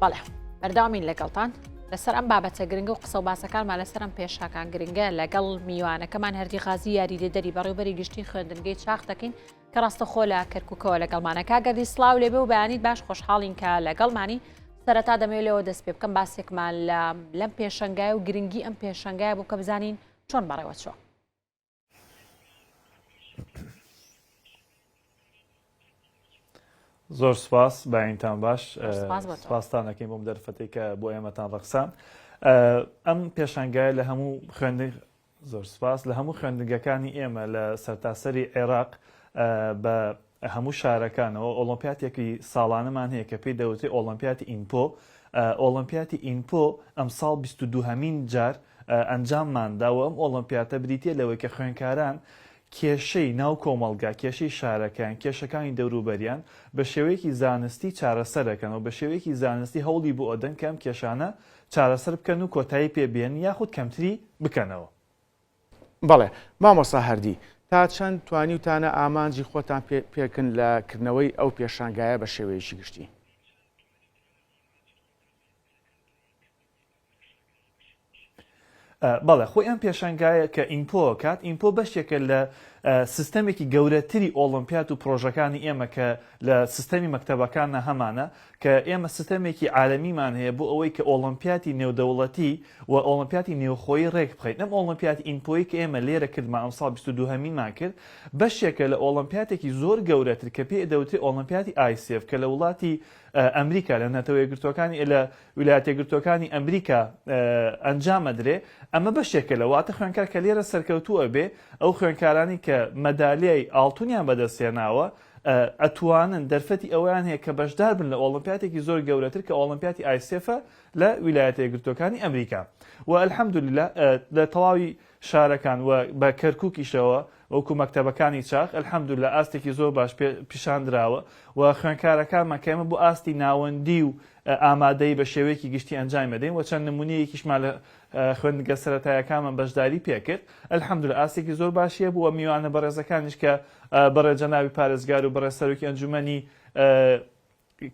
بەڵێ بەرداوامین لەگەڵتان لەسەر ئەم بابەتە گرنگە و قسە و باسەکانمان لەسەر ئەم پێشاکان گرنگە لەگەڵ میوانەکەمان هەردی غازی یاریدەدەری بەڕێوەبەری گشتی خوێندنگەی چاخ دەکەین کە ڕاستەخۆ لە کەرکووکەوە لەگەڵمانە کاگەردی سڵاو لێبێ و بەیانیت باش خۆشحاڵین کە لەگەڵمانی سەرەتا دەمەوێت دەست پێ بکەم باسێکمان لەم پێشەنگای و گرنگی ئەم پێشەنگای بوو کە بزانین چۆن بەڕێوە چۆ. زۆر سپاس باینتان باش سپاسان دەکەین بۆم دەرفەتی کە بۆ ئێمەتان ڕەخسان. ئەم پێشەنگای لە هەموو زۆر سپاس لە هەموو خوێندنگەکانی ئێمە لە سەرتاسەری عێراق بە هەموو شارەکانەوە ئۆلۆمپیاتێکی ساڵانەمان هەیە کە پێی دەوتێت ئۆلۆمپیاتی ئینپۆ. ئۆلۆمپیاتی ئینپۆ ئەم ساڵ 22هەمین جار ئەنجاممانداوە. ئەم ئۆلۆمپیاتە بریتە لەوەی کە خوێندکاران کێشەی ناو کۆمەڵگا، کێشەی شارەکان، کێشەکانی دەوروبەریان بە شێوەیەکی زانستی چارەسەرەکەنەوە، بە شێوەیەکی زانستی هەوڵی بۆ ئەدەن کەم کێشانە چارەسەر بکەن و کۆتایی پێبێن یاخود کەمتری بکەنەوە. بەڵێ مامۆستا هەردی تا چەند توانیوتانە ئامانجی خۆتان پێکن لە کردنەوەی ئەو پێشانگایە بە شێوەیەکی گشتی؟ بەڵێ خۆی ئەم پێشەنگایە کە ئینپۆ کات ئینپۆ بەشێکە لە سیستەمێکی گەورەتری ئۆلۆمپیات و پرۆژەکانی ئێمە کە لە سیستەمی مەکتەبەکانە هەمانە کە ئێمە سیستەمێکی عالەمیمان هەیە بۆ ئەوەی کە ئۆلۆمپیاتی نێودەوڵەتی و ئۆلۆمپیاتی نێوخۆیی ڕێک بخەیت. ئەم ئۆلۆمپیاتی ئینپۆی کە ئێمە لێرە کردمان ئەم ساڵ 22هەمینمان کرد بەشێکە لە ئۆلۆمپیاتێکی زۆر گەورەتر کە پێ دەوتێت ئۆلۆمپیاتی ICF کە لە وڵاتی ئەمریکا لە نەتەوە یەکگرتوەکانی لە ویلایەتە یەکگرتوەکانی ئەمریکا ئەنجامەدرێ. ئەمە بەشێکە لە واتە خوێنکار کە لێرە سەرکەوتووە بێ ئەو خوێنکارانی کە مەدالیای ئاڵتونیان بەدەستێناوە ئەتوانن دەرفەتی ئەویان هەیە کە بەشدار بن لە ئۆلۆمپیاتێکی زۆر گەورەتر کە ئۆلۆمپیاتی ICF لە ویلایەتە یەکگرتوەکانی ئەمریکا. و ئەلحەمدولیلا لە تەواوی شارەکان و بە کەرکووکیشەوە وەکو مەکتەبەکانی چاخ ئەلحەمدولیلا ئاستێکی زۆر باش پیشاندراوە و خوێنکارەکانمان کە ئێمە بۆ ئاستی ناوەندی و ئامادەی بە شێوەیەکی گشتی ئەنجام بدەین و چەند نمونەیەکیشمان لە خوێندنگە سەرەتایەکانمان بەشداری پێکرد. ئەلحەمدولیلا ئاستێکی زۆر باشیە بووە میوانە بەڕێزەکانیش کە بەڕێجەناوی پارێزگار و بەڕێسەرۆکی ئەنجومەنی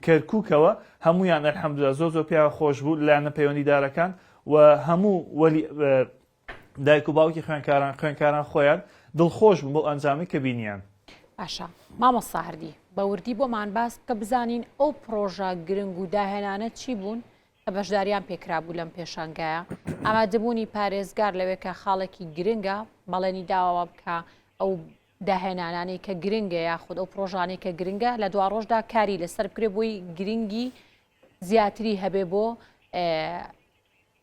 کەرکووکەوە هەمویان ئەلحەمدولیلا زۆر پێیان خۆش بوو لایەنە پەیوەندیدارەکان و هەموو دایک و باوکی خوێنکاران خۆیان دڵخۆش بوون بۆ ئەنجامی کە بینیان. باشە مامۆستا هەردی بەوردی بۆمان باس کە بزانین ئەو پرۆژە گرنگ و داهێنانە چی بوون کە بەشداریان پێکرابوو لەم پێشانگایە ئامادەبوونی پارێزگار لەوێ کە خاڵێکی گرنگە بەڵێنی داوە بکە ئەو داهێنانانی کە گرنگە یاخود ئەو پرۆژانەی کە گرنگە لە دوا ڕۆژدا کاری لەسەر بکرێ بۆی گرنگی زیاتری هەبێ بۆ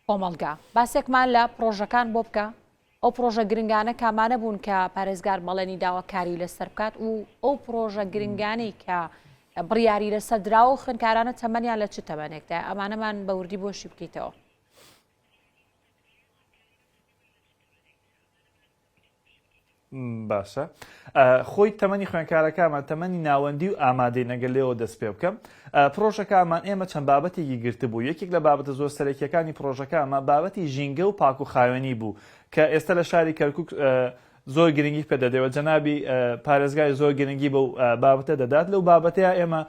کۆمەڵگا. باسێکمان لە پرۆژەکان بۆ بکە ئەو پرۆژە گرنگانە کامانە بوون کە پارێزگار بەڵێنی داوە کاری لەسەر بکات و ئەو پرۆژە گرنگانەی کە بڕیاری لەسەر دراوە و خوێنکارانە تەمەنیان لە چ تەمەنێکدا ئەمانەمان بەوردی بۆشی بکەیتەوە. باشە خۆی تەمەنی خوێنکارەکانمان تەمەنی ناوەندی و ئامادەی نەگەلێەوە دەست پێ بکەم. پرۆژەکانمان ئێمە چەند بابەتێکی گرت بوو. یەکێک لە بابەتە زۆر سەرەکیەکانی پرۆژەکانمان بابەتی ژینگە و پاک و خاوێنی بوو کە ئێستا لە شاری کەرکووک زۆر گرنگی پێدەدەوە. جەنابی پارێزگای زۆر گرنگی بە بابەتە دەدات. لەو بابەتەیە ئێمە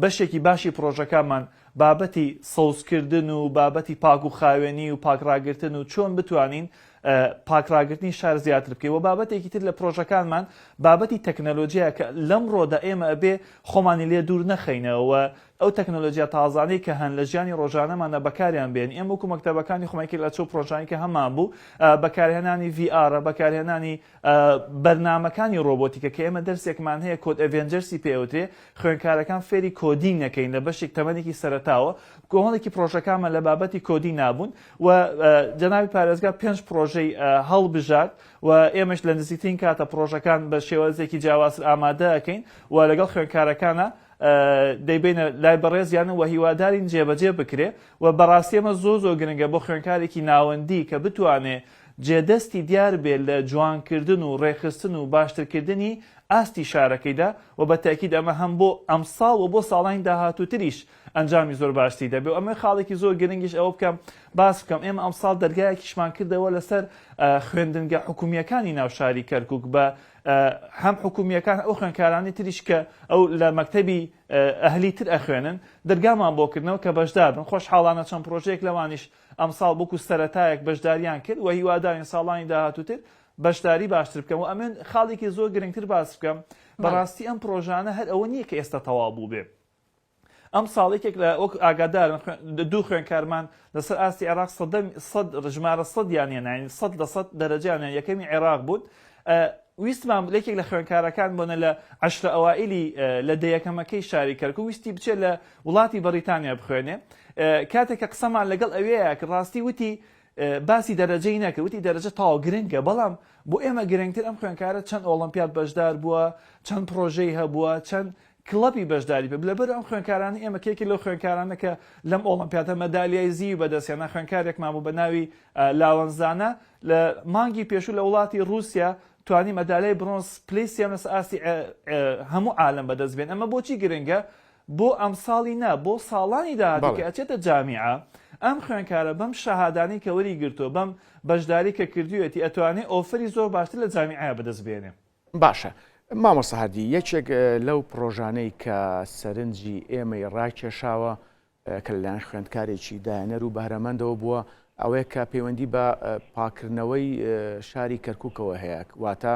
بەشێکی باشی پرۆژەکانمان بابەتی سەوزکردن و بابەتی پاک و خاوێنی و پاکڕاگرتن و چۆن بتوانین پاکڕاگرتنی شار زیاتر بکەی. و بابەتێکی تر لە پرۆژەکانمان بابەتی تەکنەلۆژیە کە لەم ڕۆدا ئێمە ئەبێ خۆمانی لێ دوور نەخەینەوە ئەو تەکنۆلۆژیا تازانەی کە هەن لە ژیانی ڕۆژانەمانە بەکاریان بێن. ئێمە وەکو مەکتەبەکانی خۆمێکی لە چۆ پرۆژانی کە هەمان بوو بەکارهێنانی VR بەکارهێنانی بەرنامەکانی ڕۆبۆتیکە کە ئێمە دەرسێکمان هەیە کۆد ئەڤێنجەرسی پێوترێ خوێنکارەکان فێری کۆدینگ نەکەین لە بەشێک تەمەنێکی سەرەتاوە کۆمەڵێکی پرۆژەکانمان لە بابەتی کۆدی نابوون و جەنابی پارێزگار 5 پرۆژەی هەڵبژات و ئێمەش لە نزیکترین کاتە پرۆژەکان بە شێوەزێکی جیاوازتر ئامادە ئەەکەین و لەگەڵ خوێنکارەکانە دەیبینە لای بەڕێزیانە و هیوادارین جێبەجێ بکرێ و بەڕاستی ئەمە زۆر گرنگە بۆ خوێنکارێکی ناوەندی کە بتوانێ جێدەستی دیار بێت لە جوانکردن و ڕێخستن و باشترکردنی ئاستی شارەکەیدا و بە تاکید ئەمە هەم بۆ ئەم ساڵ و بۆ ساڵانی داهاتووتریش ئەنجامی زۆر باشتی دەبێت. ئەمە خاڵێکی زۆر گرنگیش ئەوە بکەم باس بکەم ئێمە ئەمساڵ دەرگایەکیشمان کردەوە لەسەر خوێندنگە حکومیەکانی ناوشاری کەرکووک بە هەم حکومیەکان ئەو خوێندکارانی تریش کە ئەو لە مەکتەبی ئەهلی تر ئەخوێنن دەرگامان بۆکردنەوە کە بەشدار بن. خۆشحاڵانە چەند پرۆژەیەک لەوانیش ئەمساڵ بۆکو سەرەتایەک بەشداریان کرد و هیوادارین ساڵانی داهاتووتر بەشداری باشتر بکەم و ئەمن خاڵێکی زۆر گرنگتر باس بکەم بەڕاستی ئەم پرۆژانە هەر ئەوە نییە کە ئێستا تەواو بوو بێ. ئەم ساڵێکێک لە ئەو ئاگادارن دوو خوێنکارمان لەسەر ئاستی عێراق ژمارە 100 یانیان 100% دەرەجیانیان یەکەمی عێراق بوون. ویستمان لێکێک لە خوێنکارەکان بۆنە لە عەشرە ئەوائیلی لە دەیەکەمەکەی شاری کەرکووک ویستی بچێت لە وڵاتی بەریتانیا بخوێنێ. کاتێککە قسەمان لەگەڵ ئەوەیە کە ڕاستی وتی باسی دەرەجەی نەکرد وتی دەرەجە تاوا گرنگە بەڵام بۆ ئێمە گرنگتر ئەم خوێنکارە چەند ئۆڵمپیاد بەشدار بووە چەند پرۆژەی هەبووە چەند کڵەبی بەشداری بێ لەبەر ئەم خوێنکارانی ئێمە کێکی لەو خوێنکارانە کە لەم ئۆڵمپیاتە مەدالیای زیوی بەدەستیانە خوێنکارێکمان بوو بە ناوی لاوەنزانە لە مانگی پێشوو لە وڵاتی رووسیا توانی مەدالیای برۆنز پلیسیە مەس ئاستی هەموو عالم بەدەست بێن. ئەمە بۆچی گرنگە بۆ ئەم ساڵی نا بۆ ساڵانی داهاتوو کە ئەچێتە جامیعە ئەم خوێنکارە بەم شەهادانی کە وەری گرتووە بەم بەشداری کە کردوێتی ئەتوانێت ئۆفری زۆر باشتر لە جامیعە بەدەست بێنێ. باشە مامۆستا هەردی یەکێک لەو پرۆژانەی کە سەرنجی ئێمەی ڕاکێشاوە کە لەلایەن خوێندکارێکی داهێنەر و بەهرەمەندەوە بووە ئەوەیە کە پەیوەندی بە پاکردنەوەی شاری کەرکووکەوە هەیە واتە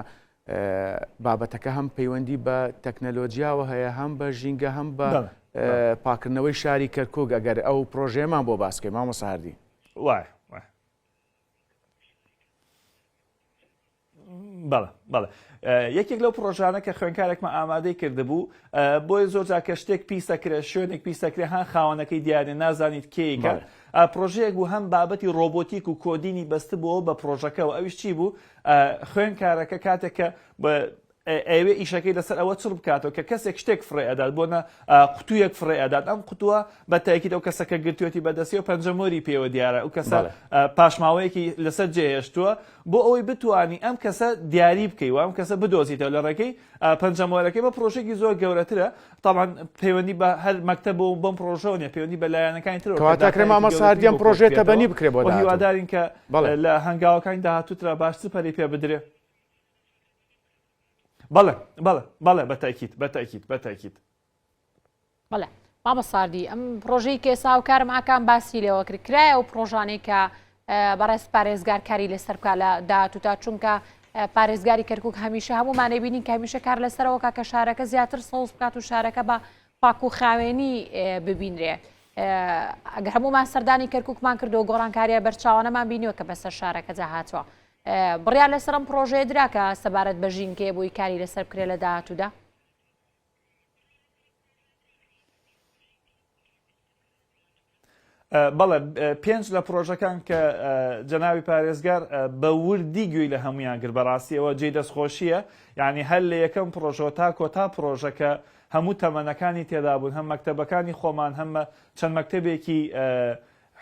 بابەتەکە هەم پەیوەندی بە تەکنەلۆجیاوە هەیە هەم بە ژینگە هەم بە پاکردنەوەی شاری کەرکووک ئەگەر ئەو پرۆژەیەمان بۆ باسکەی مامۆستا هەردی وای بەڵێ یەکێک لەو پرۆژانە کە خوێنکارێکمە ئامادەی کردبوو بۆی زۆر جاکە شتێک پیسەکرێت شوێنێک پیسەکرێ هەن خاوەنەکەی دیارێ نازانیت کێیکە پرۆژەیەک بوو هەم بابەتی ڕۆبۆتیک و کۆدینی بەستە بووە بە پرۆژەکەەوە ئەویش چی بوو خوێنکارەکە کاتێککە ئەوێ ئیشەکەی لەسەر ئەوە چڕ بکاتەوە کە کەسێک شتێک فڕێ ئەدات بۆنە قوتوویەک فڕێ ئەدات ئەم قوتووە بە تایکیت ئەو کەسەکە گرتوێتی بەدەستی و پەنجەمۆری پێوە دیارە ئەو کەسە پاشماوەیەکی لەسەر جێهێشتووە بۆ ئەوەی بتوانی ئەم کەسە دیاری بکەی و ئەم کەسە بدۆزیتەوە لە ڕێگەی پەنجەمۆرەکەی بە پرۆژێکی زۆر گەورەترە طبعاً پەیوەندی بە هەر مەکتەب و بەم پرۆژەوە نیە پەیوەندی بە لایەنەکانی ترەوە کەواتە مامۆستا هەردی ئەم پرۆژێ تەبەنی بکرێ بۆ هیوادارین کە لە هەنگاوەکانی داهاتووترا باشتر پەری پێ بدرێ. بەڵێ بەتاکید بەڵێ مامۆستاردی ئەم پرۆژەی کە ئێستا و کارم ئاکان باسی لێەوە کرد کرایە و پرۆژانەی کە بەڕێز پارێزگارکاری لەسەر بکە لە داهاتووتا چونکە پارێزگاری کەرکووک هەمیشە هەمومانەی بینین کە هەمیشە کار لەسەرەوە کە شارەکە زیاتر سەوز بکات و شارەکە بە پاک و خاوێنی ببینرێ. ئەگەر هەمومان سەردانی کەرکووکمان کردو گۆڕانکاریە بەرچاوانەمان بینیوە کە بەسەر شارەکە جاهاتوە. بڕیان لەسەر ئەم پرۆژەیە دراکە سەبارەت بە ژینگێ بۆی کاری لەسەر بکرێت لە داهاتوودا؟ بەڵێ 5 لە پرۆژەکان کە جەناوی پارێزگار بە وردی گوێی لە هەمویان گر بەڕاستیەوە جێی دەستخۆشیە یعنی هەر لە یەکەم پرۆژەوە تا کۆتا پرۆژەکە هەموو تەمەنەکانی تێدا بوون هەم مەکتەبەکانی خۆمان هەمە چەند مەکتەبێکی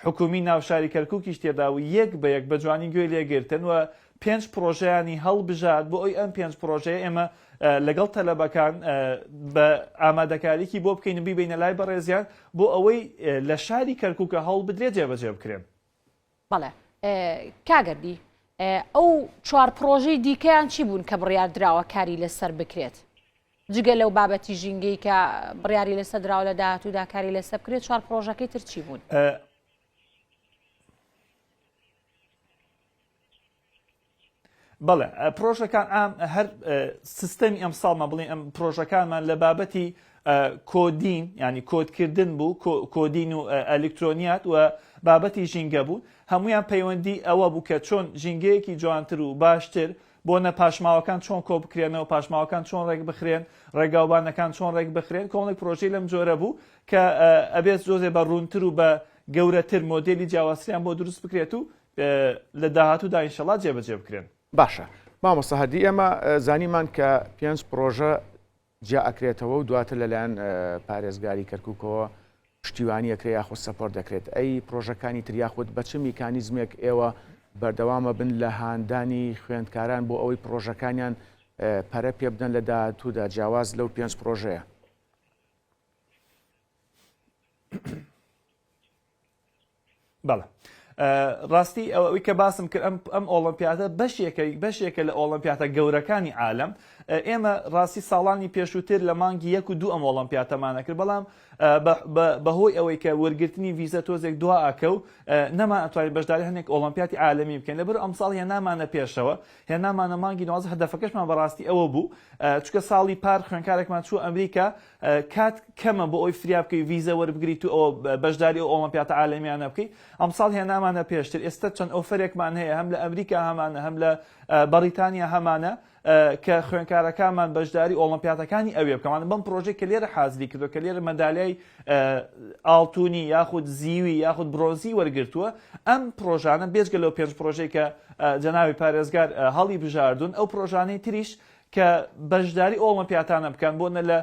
حکومی ناوشاری کەرکووکیش تێدا و یەک بە یەک بە جوانی گوێی لێگرتن و 5 پرۆژەیانی هەڵبژات بۆ ئەوی ئەم 5 پرۆژەیە ئێمە لەگەڵ تەلەبەکان بە ئامادەکاریکی بۆ بکەین بیبینە لای بەڕێزیان بۆ ئەوەی لە شاری کەرکووکە هەڵ بدرێت جێبەجێ بکرێن. بەڵێ کاگەردی ئەو 4 پرۆژەی دیکەیان چی بوون کە بڕیار دراوە کاری لەسەر بکرێت جگە لەو بابەتی ژینگەی کە بڕیاری لەسەر دراوە لە داهاتوودا کاری لەسەر بکرێت 4 پرۆژەکەی تر چی بوون؟ بەڵێ پرۆژەکان ئام هەر سیستەمی ئەم ساڵمە بڵێن ئەم پرۆژەکانمان لە بابەتی کۆدین ینی کۆدکردن بوو کۆدین و ئەلکترۆنیات و بابەتی ژینگە بوو هەمویان پەیوەندی ئەوە بوو کە چۆن ژینگەیەکی جوانتر و باشتر بۆنە پاشماوەکان چۆن کۆ بکرێنەوە پاشماوەکان چۆن ڕێک بخرێن ڕێگاوبانەکان چۆن ڕێک بخرێن کۆمەڵێک پرۆژەی لەم جۆرە بوو کە ئەبێت زۆزێ بە ڕوونتر و بە گەورەتر مۆدێلی جیاوازیان بۆ دروست بکرێت و لە داهاتوودا ئینشەڵا جێبەجێ بکرێن. باشە مامۆستا هەردی ئێمە زانیمان کە 5 پرۆژە جا ئەکرێتەوە و دواتر لەلایەن پارێزگاری کەرکووکەوە پشتیوانی ئەکرێت یاخود سەپۆرت دەکرێت ئەی پرۆژەکانی تر یاخود بە چ میکانیزمێک ئێوە بەردەوامە بن لە هاندانی خوێندکاران بۆ ئەوەی پرۆژەکانیان پەرە پێ بدەن لە داهاتوودا جیاواز لەو 5 پرۆژەیە؟ بەڵێ ڕاستی ئەوەی کە باسم کرد ئەم ئۆلمپیاتە بەشێکە لە ئۆلمپیاتە گەورەکانی عالم ئێمە ڕاستی ساڵانی پێشووتر لە مانگی 1 و 2 ئەم ئۆلمپیاتەمانە کرد بەڵام بەهۆی ئەوەی کە وەرگرتنی ڤیزە تۆزێک دوا ئاکە و نەمان ئەتوانین بەشداری هەندێک ئۆلمپیاتی عالەمی بکەین لەبەر ئەم ساڵ هێنامانە پێشەوە هێنامانە مانگی 19 هەدەفەکەشمان بەڕاستی ئەوە بوو چکە ساڵی پار خوێنکارێکمان چوو ئەمریکا کات کەمە بۆ ئەوی فریا بکەی ڤیزە وەربگریت و ئەوە بەشداری ئەو ئۆلمپیاتە عالەمیانە بکەی ئەم ساڵ هێنامانە پێشتر ئێستا چەند ئۆفرێکمان هەیە هەم لە ئەمریکا هەمانە هەم لە بەریتانیا هەمانە کە خوێنکارەکانمان بەشداری ئۆلمپیاتەکانی ئەوێ بکەمان بەم پرۆژێک کە لێرە حازری کردو کە لێرە مەدالیای ئاڵتونی یاخود زیوی یاخود برۆزی وەرگرتووە ئەم پرۆژانە بێجگە لەو پێنج پرۆژەی کە جەناوی پارێزگار هەڵی بژاردون ئەو پرۆژانەی تریش کە بەشداری ئۆلمپیاتانە بکەن بۆنە لە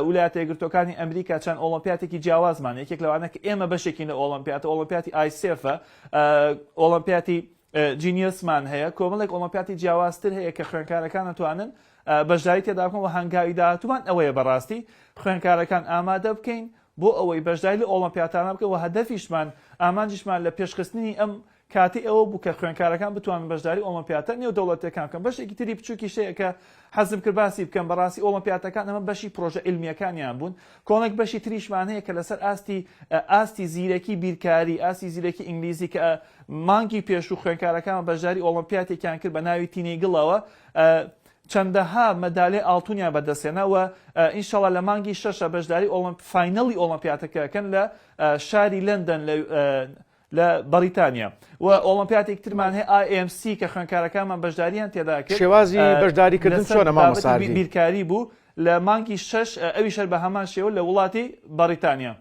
ویلایەتە یەکگرتووەکانی ئەمریکا چەند ئۆلمپیاتێکی جیاوازمان یەکێک لەوانە کە ئێمە بەشێکی لە ئۆلمپیاتی ئایسێفە ئۆلمپیاتی جینیسمان هەیە کۆمەڵێک ئۆلمپیاتی جیاوازتر هەیە کە خوێنکارەکان دەتوانن بەشداری تێدا بکەن و هەنگاوی داهاتوومان ئەوەیە بەڕاستی خوێنکارەکان ئامادە بکەین بۆ ئەوەی بەشداری لە ئۆلمپیاتانە بکەن و هەدەفیشمان ئامانجیشمان لە پێشخستنی ئەم کاتی ئەوە بوو کە خوێنکارەکان بتوانن بەشداری ئۆلمپیاتە نێودەوڵەتیەکان بکەن بەشێکی تری بچووکی شەیە کە حەزم کرد باسی بکەم بەڕاستی ئۆلمپیاتەکان ئەمە بەشی پرۆژە علمیەکانیان بوون کۆمەڵێک بەشی تریشمان هەیە کە لەسەر ئاستی زیرەکی بیرکاری ئاستی زیرەکی ئینگلیزی کە مانگی پێشوو خوێنکارەکان بەشداری ئۆلمپیاتێکیان کرد بە ناوی تینەیگڵەوە چەندەها مەدالێ ئاڵتونیان بەدەستێنەوە ئینشاڵڵا لە مانگی شەشە بەشداری فاینەڵی ئۆلمپیاتەکەکەن لە شاری لەندەن لە بەریتانیا و ئۆلمپیاتێک ترمان هەیە IMC کە خوێنکارەکانمان بەشداریان تێدا کرد شێوازی بەشداریکردن چۆنە مامۆستا بیرکاری بوو لە مانگی شەش ئەوی شەر بە هەمان شێوە لە وڵاتی بەریتانیا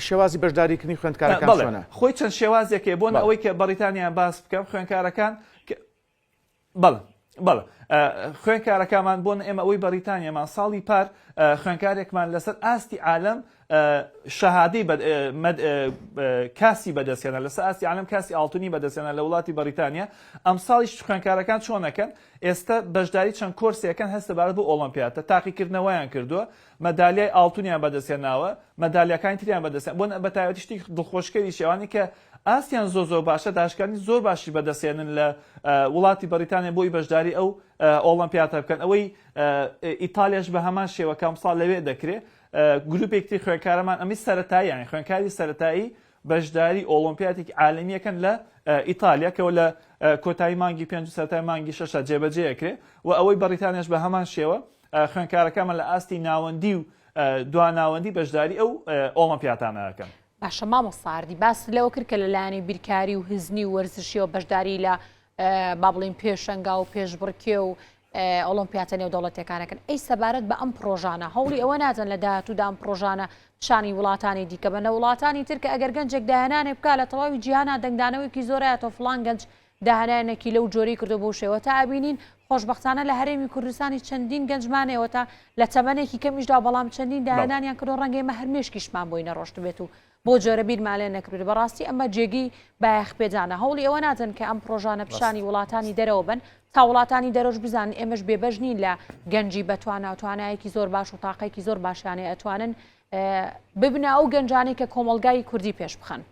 شێوازی بەشداریکردنی خوێندکارەکان چۆنە خۆی چەند شێوازێکێ بۆن ئەوەی کە بەریتانیان باس بکەم خوێنکارەکان بەڵێ خوێنکارەکانمان بۆن ئێمە ئەوەی بەریتانیامان ساڵی پار خوێنکارێکمان لەسەر ئاستی عالەم شەهادەی کاسی بەدەستێنە لەسەر ئاستی عالەم کاسی ئاڵتونی بەدەستێنە لە وڵاتی بەریتانیا ئەم ساڵیش خوێنکارەکان چۆنەکەن ئێستا بەشداری چەند کۆرسیەکەن هەستە بارەت بۆ ئۆلمپیاتە تاقیکردنەوەیان کردووە مەدالیای ئاڵتونیان بەدەستێناوە مەدالیەکانی تریان بەدەستێن بۆن بە تایبەتی شتی دڵخۆشکەری شێوانی کە ئاستیان زۆر باشە داشکانی زۆر باشی بەدەستێنن لە وڵاتی بەریتانیا بۆی بەشداری ئەو ئۆلمپیاتە بکەن ئەوەی ئیتالیاش بە هەمان شێوە کام ساڵ لەوێ دەکرێت گروپێکی خوێنکارەمان ئەمی سەرەتایی یانی خوێنکاری سەرەتایی بەشداری ئۆلمپیاتێکی عالەمیەکەن لە ئیتالیا کەەوە لە کۆتایی مانگی 5 سەرەتای مانگی 6 جێبەجێەکرێ و ئەوەی بەریتانیاش بە هەمان شێوە خوێنکارەکانمان لە ئاستی ناوەندی و دواناوەندی بەشداری ئەو ئۆلمپیاتانەکەن. باشە مامۆستاردی باس لەوە کرد کە لەلایەنی بیرکاری و هزنی و وەرزشی و بەشداری لە با بڵین پێشەنگا و پێشبڕکێ و ئۆلمپیاتە نێودەوڵەتیەکانەکەن ئەی سەبارەت بە ئەم پرۆژانە هەوڵی ئەوە نادەن لە داهاتوودا ئەم پرۆژانە پیشانی وڵاتانی دیکە بە نە وڵاتانی تر کە ئەگەر گەنجێک داهێنانێ بکات لە تەواوی جیهانە دەنگدانەوەیکی زۆرایەتۆ فڵان گەنج داهێنانێکی لەو جۆری کردو بۆ شێوە تا ئەبینین خۆشبەختانە لە هەرێمی کوردستانی چەندین گەنجمانەوە تا لە تەمەنێکی کەمیشدا بەڵام چەندین داهێنانیان کردو ڕەنگەی مە هەرمێشکیشمان بۆی نەڕۆشت بێت و بۆ جۆرە بیرمالێ نەکرد بەڕاستی ئەمە جێگی بایەخپێدانە هەوڵی ئەوە نادەن کە ئەم پرۆژانە پیشانی وڵاتانی دەرەوە بن تا وڵاتانی دەرۆژ بزانین ئێمەش بێبەش نین لە گەنجی بەتوانە توانایەکی زۆر باش و تاقەیەکی زۆر باشیانێ ئەتوانن ببنە ئەو گەنجانی کە کۆمەلگای کوردی پێش بخەن.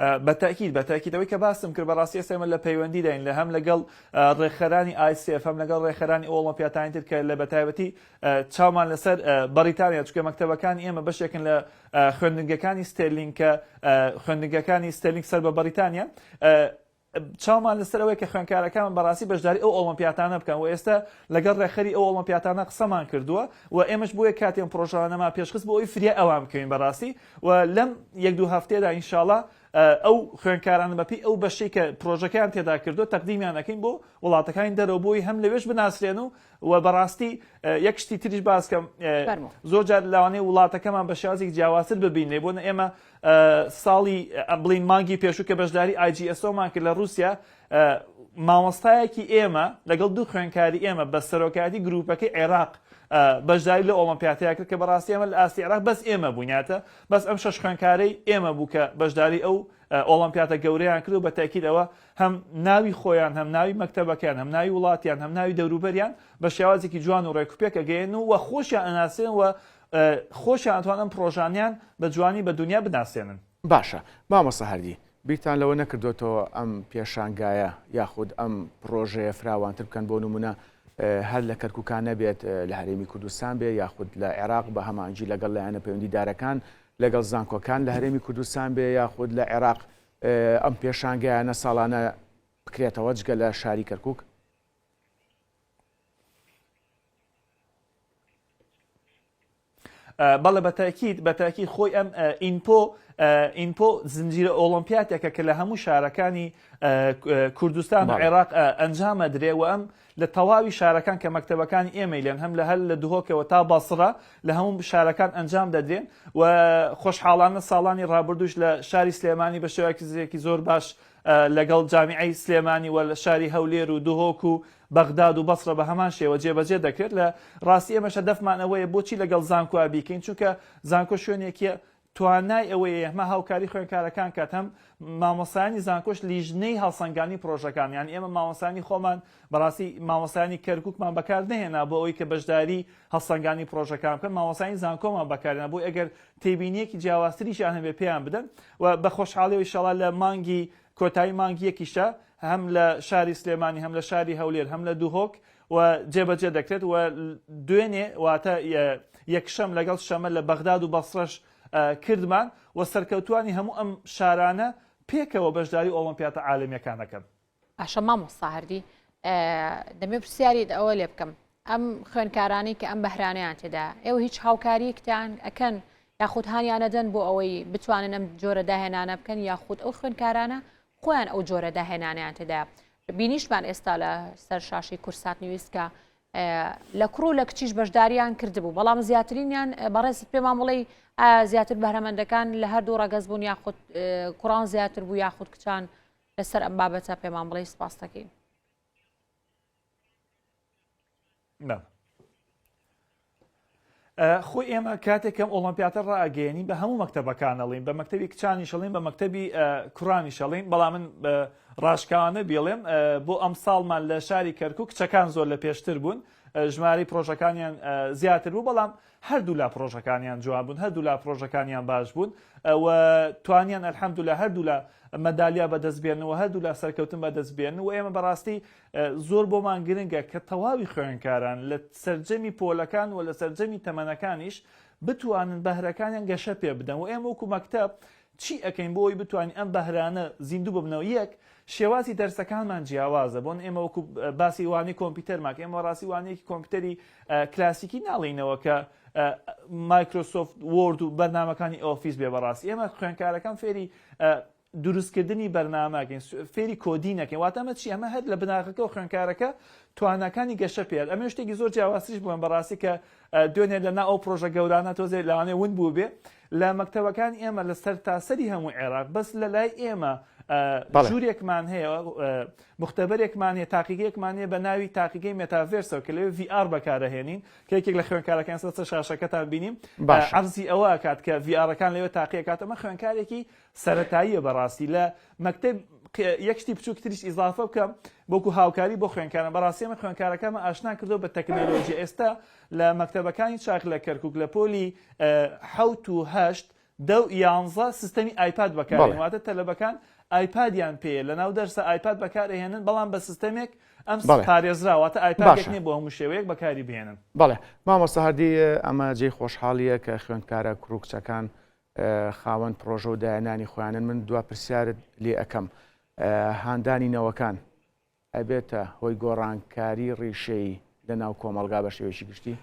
بەتاکیدەوەی کە باسم کرد بەڕاستی ئێمە لە پەیوەندی داین لە هەم لەگەڵ ڕێکخەرانی ICF هەم لەگەڵ ڕێکخەرانی ئۆلمپیاتانی تر کە لە بەتایبەتی چاومان لەسەر بەریتانیا چکە مەکتەبەکانی ئێمە بەشێکن لە خوێندنگەکانی ستێرلینگ کە خوێندنگەکانی ستێرلینگ سەر بە بەریتانیا چاومان لەسەرەوەی کە خوێنکارەکان بەڕاستی بەشداری ئەو ئۆلمپیاتانە بکەن و ئێستا لەگەڵ ڕێکخەری ئەو ئۆلمپیاتانە قسەمان کردووە و ئێمەش بۆیە کاتێن پرۆژانەما پێشخست بۆ ئەوی فریا ئەوان بکەین بەڕاستی و لەم 1-2 هەفتەیەدا ئینشاڵڵا ئەو خوێنکاران بەپی ئەو بەشەی کە پرۆژەکان تێدا کردو تەقدیمیان دەکەین بۆ وڵاتەکانی دەرەوە بۆی هەم لەوێش بناسرێن و بەڕاستی یەک شتی تریش باسکەم زۆر جار لەوانەیە وڵاتەکەمان بە شێوازێکی جیاوازتر ببینێ بۆ ئێمە ساڵی بڵین مانگی پێشوو کە بەشداری IGSO-مان کرد لە رووسیا مامۆستایەکی ئێمە لەگەڵ دوو خوێنکاری ئێمە بە سەرۆکاتی گروپەکەی عێراق بەشداری لە ئۆلمپیاتەیە کرد کە بەڕاستی ئێمە لە ئاستی عێراق بەس ئێمە بوونیاتە بەس ئەم 6 خوێنکارەی ئێمە بوو کە بەشداری ئەو ئۆڵمپیاتە گەورەیان کرد و بە تاکیدەوە هەم ناوی خۆیان هەم ناوی مەکتەبەکەیان هەم ناوی وڵاتیان هەم ناوی دەوروبەریان بە شێوازێکی جوان و ڕێکوپێک ئەگەیەن و خۆشیان ئەناسێن و خۆشیان ئەتوانن پرۆژانیان بە جوانی بە دنیا بناسێنن. باشە مامۆستا هەردی بیرتان لەوە نەکردوێتەوە ئەم پێشانگایە یاخود ئەم پرۆژەیە فراوانتر بکەن بۆ نمونە هەر لە کەرکووکان نەبێت لە هەرێمی کوردستان بێ یاخود لە عێراق بە هەمانجی لەگەڵ لایەنە پەیوەندیدارەکان لەگەڵ زانکۆکان لە هەرێمی کوردستان بێ یاخود لە عێراق ئەم پێشانگایانە ساڵانە بکرێتەوە جگە لە شاری کەرکووک؟ بەڵێ بەتاکید خۆی ئەم ئینپۆ زنجیرە ئۆڵمپیاتێکە کە لە هەموو شارەکانی کوردستان و عێراق ئەنجامە درێ و ئەم لە تەواوی شارەکان کە مەکتەبەکانی ئێمەی لێن هەم لە هەر لە دهۆکەوە تا بەسڕە لە هەموو شارەکان ئەنجام دەدرێن و خۆشحاڵانە ساڵانی ڕابردوش لە شاری سلێمانی بە شێوەیەکی زۆر باش لەگەڵ جامیعەی سلێمانی و لە شاری هەولێر و دهۆک و بەغداد و بەسڕە بە هەمان شێوە جێبەجێ دەکرێت لە ڕاستی ئێمەشە دەفمان ئەوەیە بۆچی لەگەڵ زانکۆ بیکەین چونکە زانکۆ شوێنێکیە توانای ئەوەیە ئێمە هاوکاری خوێندکارەکان کات هەم مامۆستایانی زانکۆش لیژنەی هەڵسەنگانی پرۆژەکان یان ئێمە مامۆستانی خۆمان بەڕاستی مامۆستانی کەرکووکمان بەکار نهێنا بۆ ئەوەی کە بەشداری هەڵسەنگانی پرۆژەکان بکەن مامۆستانی زانکۆمان بەکارێنە بۆ ئەگەر تێبینیەکی جیاوازتریشیان هەبێ پێیان بدەن و بە خۆشحاڵی و ئینشەڵا لە مانگی کۆتایی مانگی یەکیشە هەم لە شاری سلێمانی هەم لە شاری هەولێر هەم لە دوهۆک و جێبەجێ دەکرێت و دوێنێ واتە یەکشەم لەگەڵ شەمە لە بەغداد و بەسڕەش کردمان و سەرکەوتوانی هەموو ئەم شارانە پێکەوە بەشداری ئۆڵمپیاتە عالەمیەکانەکەن. ئاشە مامۆستا هەردی دەمێ پرسیاریت ئەوە لێ بکەم ئەم خوێندکارانی کە ئەم بەهرانەیان تێدا ئێوە هیچ هاوکاریەکتان ئەکەن یاخود هانیانەدەن بۆ ئەوەی بتوانن ئەم جۆرە داهێنانە بکەن یاخود ئەو خوێندکارانە خۆیان ئەو جۆرە داهێنانیان تێدا بینیشمان ئێستا لە سەر شاشی کورسات نوویستکە لە کوڕ و لە کچیش بەشداریان کردبوو بەڵام زیاترینیان بەڕێست پێمان بڵێ زیاتر بەهرەمەندەکان لە هەردوو ڕەگەز بوون یاخود کوڕان زیاتر بوو یاخود کچان لەسەر ئەم بابەتە پێمان بڵێ سپاس دەکەین. خۆی ئێمە کاتێکم ئۆڵمپیاتە ڕائگەیەنی بە هەموو مەکتەبەکانەڵین بە مەکتەبی کچانی شەڵین بە مەکتەبی کوڕانی شەڵین بەڵام من ڕاشکانە بێڵێم بۆ ئەم ساڵمان لە شاری کەرکووک کچەکان زۆر لە پێشتر بوون ژماری پرۆژەکانیان زیاتر بوو بەڵام هەردوو لا پرۆژەکانیان جوان بوون هەردوو لا پرۆژەکانیان باش بوون و توانیان ئەلحەمدولیلا هەردوو لە مەدالیا بەدەستبێنەوە هەردوو لا سەرکەوتن بەدەستبێن و ئێمە بەڕاستی زۆر بۆمان گرنگە کە تەواوی خوێندکاران لە سەرجەمی پۆلەکان و لە سەرجەمی تەمەنەکانیش بتوانن بەهرەکانیان گەشە پێ بدەن و ئێمە وەکو مەکتەب چی ئەەکەین بۆی بتوانین ئەم بەهرانە زیندوو ببنەوە یەک شێوازی دەرسەکانمان جیاوازە بۆن ئێمە وەکو باسی وانی کۆمپیوتەرماک ئێمە ڕاستی وانەیەکی کۆمپیوتەری کلاسیکی ناڵینەوە کە مایکرۆسۆفت وۆرد و بەرنامەکانی ئۆفیس بێ بەڕاستی ئێمە خوێندکارەکان فێری دروستکردنی بەرنامەکەین فێری کۆدی نەکەین واتە ئەمە چی ئەمە هەر لە بناغەکە و خوێندکارەکە توانەکانی گەشە پێ ئەمە شتێکی زۆر جیاوازتریش بووم بەڕاستی کە دوێنێ لەنا ئەو پرۆژە گەورانە تۆزێ لەوانێ ون بوو بێ لە مەکتەبەکان ئێمە لە سەر تاسەری هەموو عێراق بەس لە لای ئێمە ژوورێکمان هەیە مختبەرێکمان هەیە تاقیگەیەکمان هەیە بە ناوی تاقیگەی مێتافێرسەوە کە لەوێ VR بەکارەهێنین کە یەکێک لە خوێندکارەکان سەر شاشەکەتان بینیم عەرزی ئەوە کات کە VRەکان لەوێ تاقیە کات ئەمە خوێندکارێکی سەرەتاییە بەڕاستی لە مەکتەب یەک شتی بچووکتریش ئیزافە بکەم بۆکو هاوکاری بۆ خوێندکاران بەڕاستی ئێمە خوێندکارەکەمە ئاشنا کردو بە تەکنۆلۆژی ئێستا لە مەکتەبەکانی چاک لە کەرکووک لە پۆلی 7 و 8 11 سیستەمی ئایپاد بەکارێن واتە تەلەبەکان ئایپادیان پێ لە ناو دەرسە ئایپاد بەکارهێنن بەڵام بە سیستەمێک ئەم پارێزراواتە ئایپادێک نیە بۆ هەموو شێوەیەک بەکاری بهێنن. بەڵێ مامۆستا هەردی ئەمە جێی خۆشحاڵیە کە خوێندکارە کوڕکچەکان خاوەن پرۆژە و داهێنانی خۆیانن من دوا پرسیارت لێ ئەەکەم هاندانی نەوەکان ئەبێتە هۆی گۆڕانکاری ڕیشەی لە ناو کۆمەلگا بە شێوەیەکی گشتی؟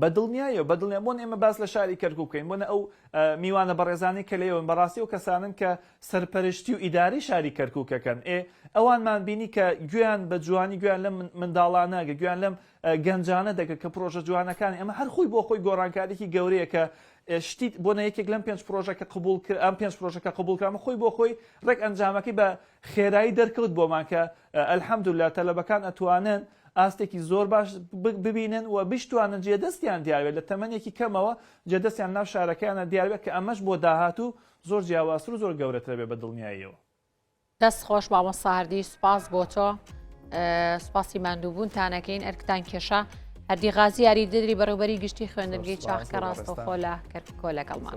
بەدڵنیایە بۆن ئێمە باس لە شاری کەرکووک بکەین بۆنە ئەو میوانە بەڕێزانی کە لێەوە بەڕاستی و کەسانن کە سەرپەرشتی و ئیداری شاری کەرکووکەکەن ئەوانمان بینی کە گویان بە جوانی گویان لەم منداڵانەگە گویان لەم گەنجانە دەکە کە پرۆژە جوانەکانی ئەمە هەر خۆی بۆ خۆی گۆڕانکارێکی گەورەیە کە شتیت بۆنە یەکێک لەم 5 پرۆژەکە قبول کرد ئەم 5 پرۆژەکە قبولکەمە خۆی بۆ خۆی ڕێک ئەنجامەکەی بە خێرایی دەرکەوت بۆمان کە ئەلحەمدولیلا تەلەبەکان ئەتوانن ئاستێکی زۆر باش ببینن و بیشتوانن جێدەستیان دیاوێت لە تەمەنێکی کەمەوە جێدەستیان ناو شارەکانە دیاربێت کە ئەمەش بۆ داهاتوو زۆر جیاوازتر و زۆر گەورەترە بێ بە دڵنیاییەوە. دەست خۆش مامۆستا هەردی سوپاس بۆ تۆ سوپاسی ماندووبوونتانەکەین ئەرکتان کێشە هەردی غازی یاری ددری بەڕێوبەری گشتی خوێندنگەی چاخکە ڕاستەوخۆ لە کەرکۆ لەگەڵمان.